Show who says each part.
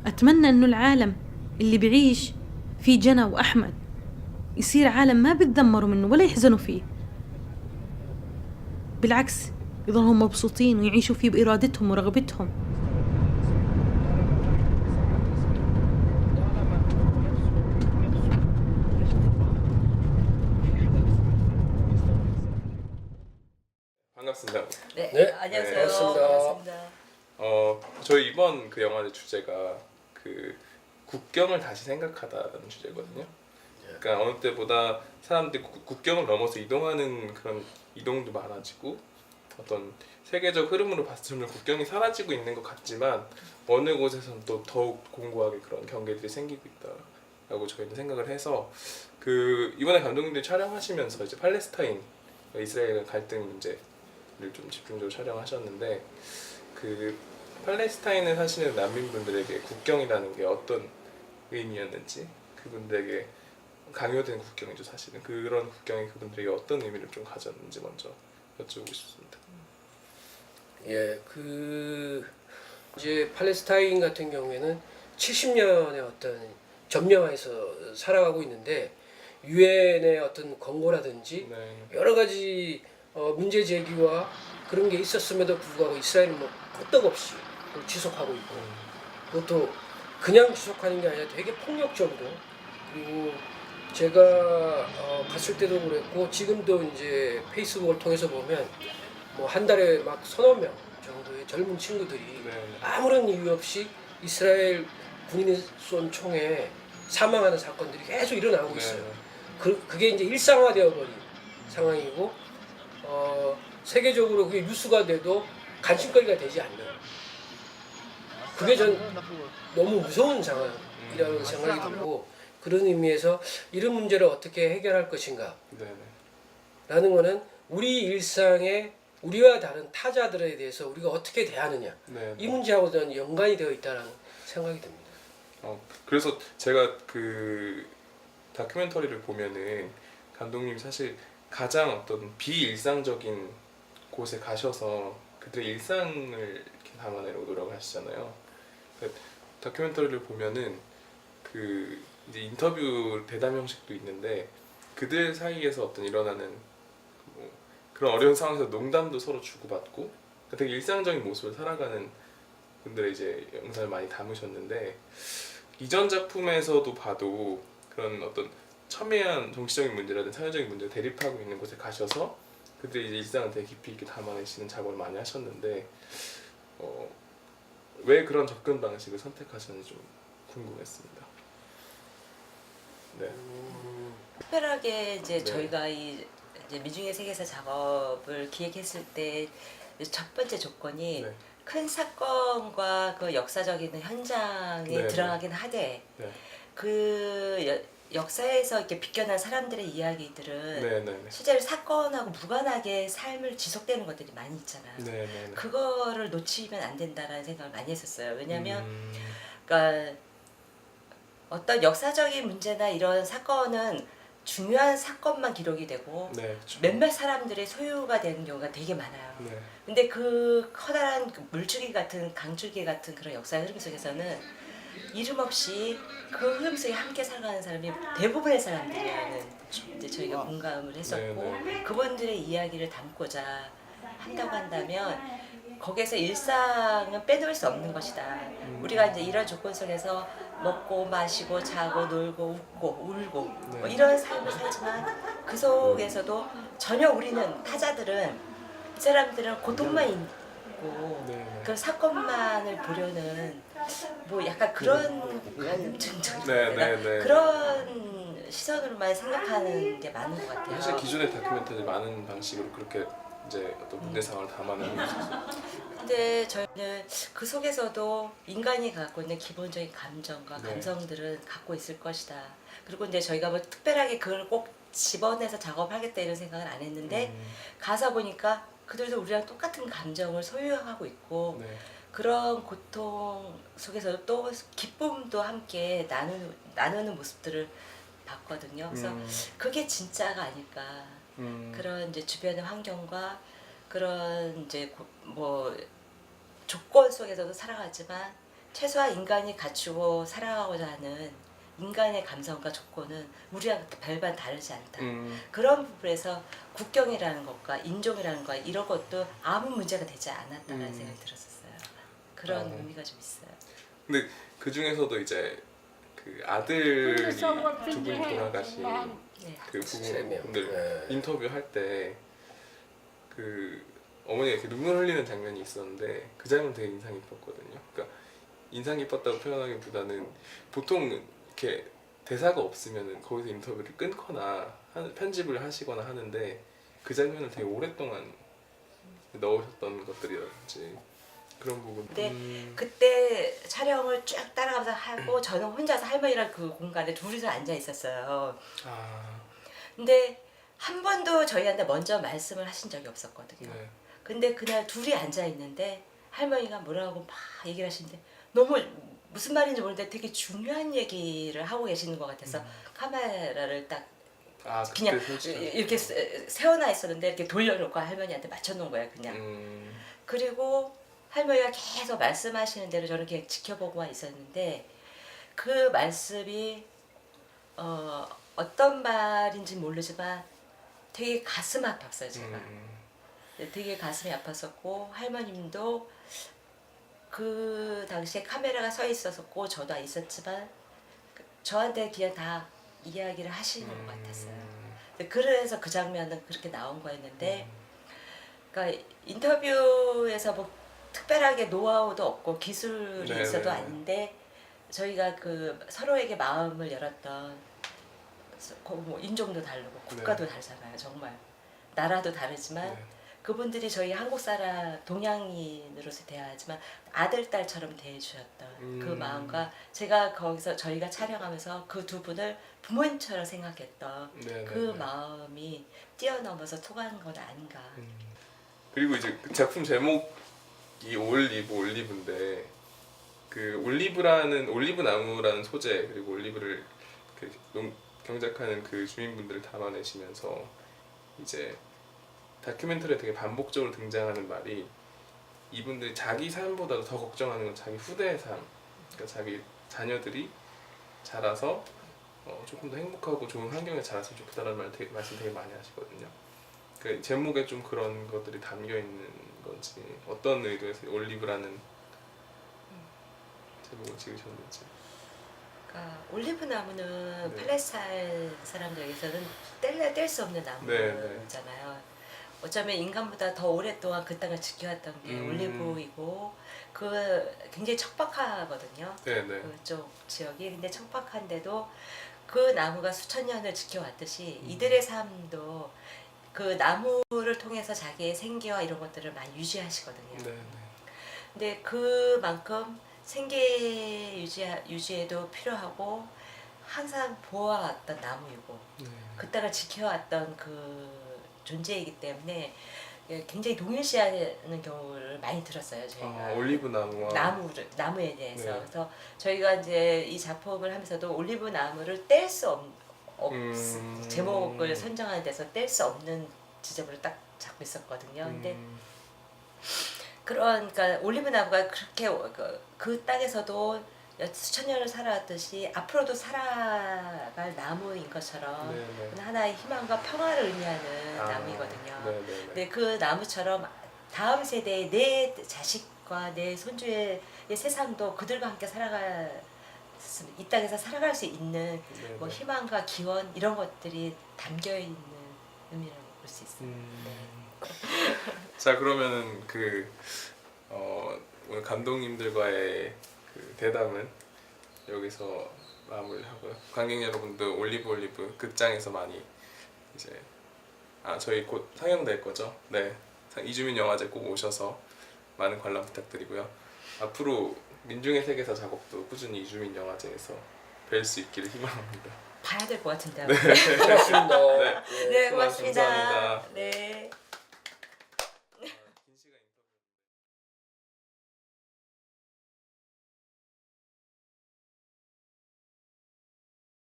Speaker 1: أتمنى إنه العالم اللي بعيش في جنى وأحمد يصير عالم ما بيتذمروا منه ولا يحزنوا فيه، بالعكس يظلوا مبسوطين ويعيشوا فيه بإرادتهم ورغبتهم.
Speaker 2: 반갑습니다.
Speaker 3: 네,
Speaker 4: 네,
Speaker 3: 안녕하세요.
Speaker 4: 반갑습니다.
Speaker 3: 반갑습니다.
Speaker 2: 저희 이번 그 영화의 주제가 그 국경을 다시 생각하다라는 주제거든요. 그러니까 어느 때보다 사람들이 국경을 넘어서 이동하는 그런 이동도 많아지고 어떤 세계적 흐름으로 봤을 때 국경이 사라지고 있는 것 같지만 어느 곳에서는 또 더욱 공고하게 그런 경계들이 생기고 있다라고 저희는 생각을 해서 그 이번에 감독님들이 촬영하시면서 이제 팔레스타인 이스라엘 갈등 문제를 좀 집중적으로 촬영하셨는데 그 팔레스타인에 사시는 난민분들에게 국경이라는 게 어떤 의미였는지, 그분들에게 강요된 국경이죠 사실은, 그런 국경이 그분들에게 어떤 의미를 좀 가졌는지 먼저 여쭤보고 싶습니다.
Speaker 4: 예, 이제 팔레스타인 같은 경우에는 70년의 어떤 점령하에서 살아가고 있는데 유엔의 어떤 권고라든지
Speaker 2: 네.
Speaker 4: 여러 가지 문제 제기와 그런 게 있었음에도 불구하고 이스라엘은 뭐 끄떡없이 그걸 지속하고 있고, 그것도 그냥 지속하는 게 아니라 되게 폭력적으로, 그리고 제가 갔을 때도 그랬고 지금도 이제 페이스북을 통해서 보면 뭐 한 달에 막 서너 명 정도의 젊은 친구들이
Speaker 2: 네.
Speaker 4: 아무런 이유 없이 이스라엘 군인이 쏜 총에 사망하는 사건들이 계속 일어나고 있어요. 그게 이제 일상화되어 버린 상황이고, 세계적으로 그게 뉴스가 돼도 관심거리가 되지 않는, 그게 전 너무 무서운 상황이라는 생각이 들고, 그런 의미에서 이런 문제를 어떻게 해결할 것인가 라는 거는 우리 일상에 우리와 다른 타자들에 대해서 우리가 어떻게 대하느냐, 이 문제하고 저는 연관이 되어 있다는 생각이 듭니다.
Speaker 2: 그래서 제가 그 다큐멘터리를 보면은 감독님이 사실 가장 어떤 비일상적인 곳에 가셔서 그들의 일상을 이렇게 담아내려고 노력을 하시잖아요. 다큐멘터리를 보면은 그 이제 인터뷰 대담 형식도 있는데 그들 사이에서 어떤 일어나는 뭐 그런 어려운 상황에서 농담도 서로 주고받고 되게 일상적인 모습을 살아가는 분들의 이제 영상을 많이 담으셨는데, 이전 작품에서도 봐도 그런 어떤 첨예한 정치적인 문제라든 사회적인 문제를 대립하고 있는 곳에 가셔서 그들의 이제 일상을 되게 깊이 있게 담아내시는 작업을 많이 하셨는데 왜 그런 접근 방식을 선택하셨는지 좀 궁금했습니다. 네.
Speaker 3: 특별하게 이제
Speaker 2: 네.
Speaker 3: 저희가 이제 미중의 세계사 작업을 기획했을 때 첫 번째 조건이
Speaker 2: 네.
Speaker 3: 큰 사건과 그 역사적인 현장에
Speaker 2: 네,
Speaker 3: 들어가긴 하되
Speaker 2: 네.
Speaker 3: 그 역사에서 이렇게 비껴난 사람들의 이야기들은
Speaker 2: 네네네.
Speaker 3: 실제로 사건하고 무관하게 삶을 지속되는 것들이 많이 있잖아.
Speaker 2: 네네네.
Speaker 3: 그거를 놓치면 안 된다라는 생각을 많이 했었어요. 왜냐하면
Speaker 2: 음.
Speaker 3: 그러니까 어떤 역사적인 문제나 이런 사건은 중요한 사건만 기록이 되고
Speaker 2: 네, 그렇죠.
Speaker 3: 몇몇 사람들의 소유가 되는 경우가 되게 많아요.
Speaker 2: 네.
Speaker 3: 근데 그 커다란 물줄기 같은 강줄기 같은 그런 역사의 흐름 속에서는 이름 없이 그 흐름 속에 함께 살아가는 사람이 대부분의 사람들이라는 이제 저희가 공감을 했었고,
Speaker 2: 네네.
Speaker 3: 그분들의 이야기를 담고자 한다고 한다면 거기에서 일상은 빼놓을 수 없는 것이다. 우리가 이제 이런 조건 속에서 먹고 마시고 자고 놀고 웃고 울고 뭐 이런 삶을 살지만 그 속에서도 전혀 우리는 타자들은 이 사람들은 고통만 있고 그 사건만을 보려는 뭐 약간 그런 관음증적인 그런 시선으로만 생각하는 게 많은 것 같아요.
Speaker 2: 사실 기존의 다큐멘터리 많은 방식으로 그렇게 이제 어떤 문제 상황을 담아내는 거죠.
Speaker 3: 근데 저희는 그 속에서도 인간이 갖고 있는 기본적인 감정과
Speaker 2: 네.
Speaker 3: 감성들은 갖고 있을 것이다. 그리고 이제 저희가 뭐 특별하게 그걸 꼭 집어내서 작업하겠다 이런 생각은 안 했는데 가서 보니까 그들도 우리랑 똑같은 감정을 소유하고 있고
Speaker 2: 네.
Speaker 3: 그런 고통 속에서도 또 기쁨도 함께 나누는 모습들을 봤거든요. 그래서 그게 진짜가 아닐까. 그런 이제 주변의 환경과 그런 이제 뭐 조건 속에서도 살아가지만 최소한 인간이 갖추고 살아가고자 하는 인간의 감성과 조건은 우리랑 별반 다르지 않다. 그런 부분에서 국경이라는 것과 인종이라는 것 이런 것도 아무 문제가 되지 않았다는 생각이 들었었어요. 그런 의미가 좀 있어요.
Speaker 2: 근데 그 중에서도 이제 그 아들이 두 분이 돌아가신
Speaker 3: 네.
Speaker 2: 그
Speaker 4: 세 명.
Speaker 2: 부부분들
Speaker 4: 네.
Speaker 2: 인터뷰할 때 그 어머니가 이렇게 눈물 흘리는 장면이 있었는데 그 장면 되게 인상 깊었거든요. 그러니까 인상 깊었다고 표현하기보다는 보통 이렇게 대사가 없으면은 거기서 인터뷰를 끊거나 편집을 하시거나 하는데 그 장면을 되게 오랫동안 넣으셨던 것들이라든지 그런 부분.
Speaker 3: 네. 그때 촬영을 쭉 따라가면서 하고 저는 혼자서 할머니랑 그 공간에 둘이서 앉아 있었어요.
Speaker 2: 아,
Speaker 3: 근데 한 번도 저희한테 먼저 말씀을 하신 적이 없었거든요.
Speaker 2: 네.
Speaker 3: 근데 그날 둘이 앉아 있는데 할머니가 뭐라고 막 얘기를 하시는데 너무 무슨 말인지 모르는데 되게 중요한 얘기를 하고 계시는 것 같아서 카메라를 딱
Speaker 2: 아,
Speaker 3: 그냥
Speaker 2: 그때 솔직히.
Speaker 3: 이렇게 세워놔 있었는데 이렇게 돌려놓고 할머니한테 맞춰놓은 거예요 그냥. 그리고 할머니가 계속 말씀하시는 대로 저는 그냥 지켜보고만 있었는데 그 말씀이 어떤 말인지 모르지만 되게 가슴 아팠어요 제가. 되게 가슴이 아팠었고 할머님도 그 당시에 카메라가 서 있었고 저도 있었지만 저한테 그냥 다 이야기를 하시는 것 같았어요. 그래서 그 장면은 그렇게 나온 거였는데 그러니까 인터뷰에서 뭐 특별하게 노하우도 없고 기술이
Speaker 2: 네네.
Speaker 3: 있어도 아닌데 저희가 그 서로에게 마음을 열었던 뭐 인종도 다르고 국가도 다르잖아요. 정말 나라도 다르지만
Speaker 2: 네.
Speaker 3: 그분들이 저희 한국 사람 동양인으로서 대하지만 아들 딸처럼 대해주셨던 그 마음과 제가 거기서 저희가 촬영하면서 그 두 분을 부모님처럼 생각했던
Speaker 2: 네,
Speaker 3: 그
Speaker 2: 네, 네.
Speaker 3: 마음이 뛰어넘어서 통한 건 아닌가.
Speaker 2: 그리고 이제 그 작품 제목이 올리브인데 그 올리브 나무라는 소재 그리고 올리브를 그 경작하는 그 주민분들을 담아내시면서 이제 다큐멘터리에 되게 반복적으로 등장하는 말이 이분들이 자기 삶보다도 더 걱정하는 건 자기 후대의 삶, 그러니까 자기 자녀들이 자라서 조금 더 행복하고 좋은 환경에 자랐으면 좋겠다는 말씀 되게 많이 하시거든요. 그 제목에 좀 그런 것들이 담겨 있는 건지 어떤 의도에서 올리브라는 제목을 지으셨는지.
Speaker 3: 그러니까 올리브 나무는
Speaker 2: 네.
Speaker 3: 팔레스타인 사람들에게서는 뗄 수 없는
Speaker 2: 네,
Speaker 3: 나무잖아요. 어쩌면 인간보다 더 오랫동안 그 땅을 지켜왔던 게 올리브이고 그 굉장히 척박하거든요.
Speaker 2: 네네.
Speaker 3: 그쪽 지역이 근데 척박한데도 그 나무가 수천 년을 지켜왔듯이 이들의 삶도 그 나무를 통해서 자기의 생계와 이런 것들을 많이 유지하시거든요.
Speaker 2: 네네.
Speaker 3: 근데 그만큼 생계 유지에도 필요하고 항상 보아왔던 나무이고
Speaker 2: 네.
Speaker 3: 그 땅을 지켜왔던 그 존재이기 때문에 굉장히 동일시하는 경우를 많이 들었어요 저희가.
Speaker 2: 올리브 나무와
Speaker 3: 나무에 대해서.
Speaker 2: 네.
Speaker 3: 그래서 저희가 이제 이 작품을 하면서도 올리브 나무를 뗄 수 제목을 선정하는 데서 뗄 수 없는 지점을 딱 잡고 있었거든요. 근데 그러니까 올리브 나무가 그렇게 그 땅에서도 수천 년을 살아왔듯이 앞으로도 살아갈 나무인 것처럼
Speaker 2: 네네.
Speaker 3: 하나의 희망과 평화를 의미하는 나무이거든요.
Speaker 2: 네네네.
Speaker 3: 근데 그 나무처럼 다음 세대의 내 자식과 내 손주의 세상도 그들과 함께 이 땅에서 살아갈 수 있는
Speaker 2: 네네.
Speaker 3: 뭐 희망과 기원 이런 것들이 담겨 있는 의미라고 볼 수 있어요.
Speaker 2: 자 그러면은 오늘 감독님들과의 그 대담은 여기서 마무리하고요. 관객 여러분도 올리브 극장에서 많이 이제 저희 곧 상영될 거죠. 네, 이주민 영화제 꼭 오셔서 많은 관람 부탁드리고요. 앞으로 민중의 세계사 작업도 꾸준히 이주민 영화제에서 뵐 수 있기를 희망합니다.
Speaker 3: 봐야 될 것 같은데요.
Speaker 4: 고맙습니다.
Speaker 3: 네, 고맙습니다.
Speaker 2: 감사합니다.
Speaker 3: 네.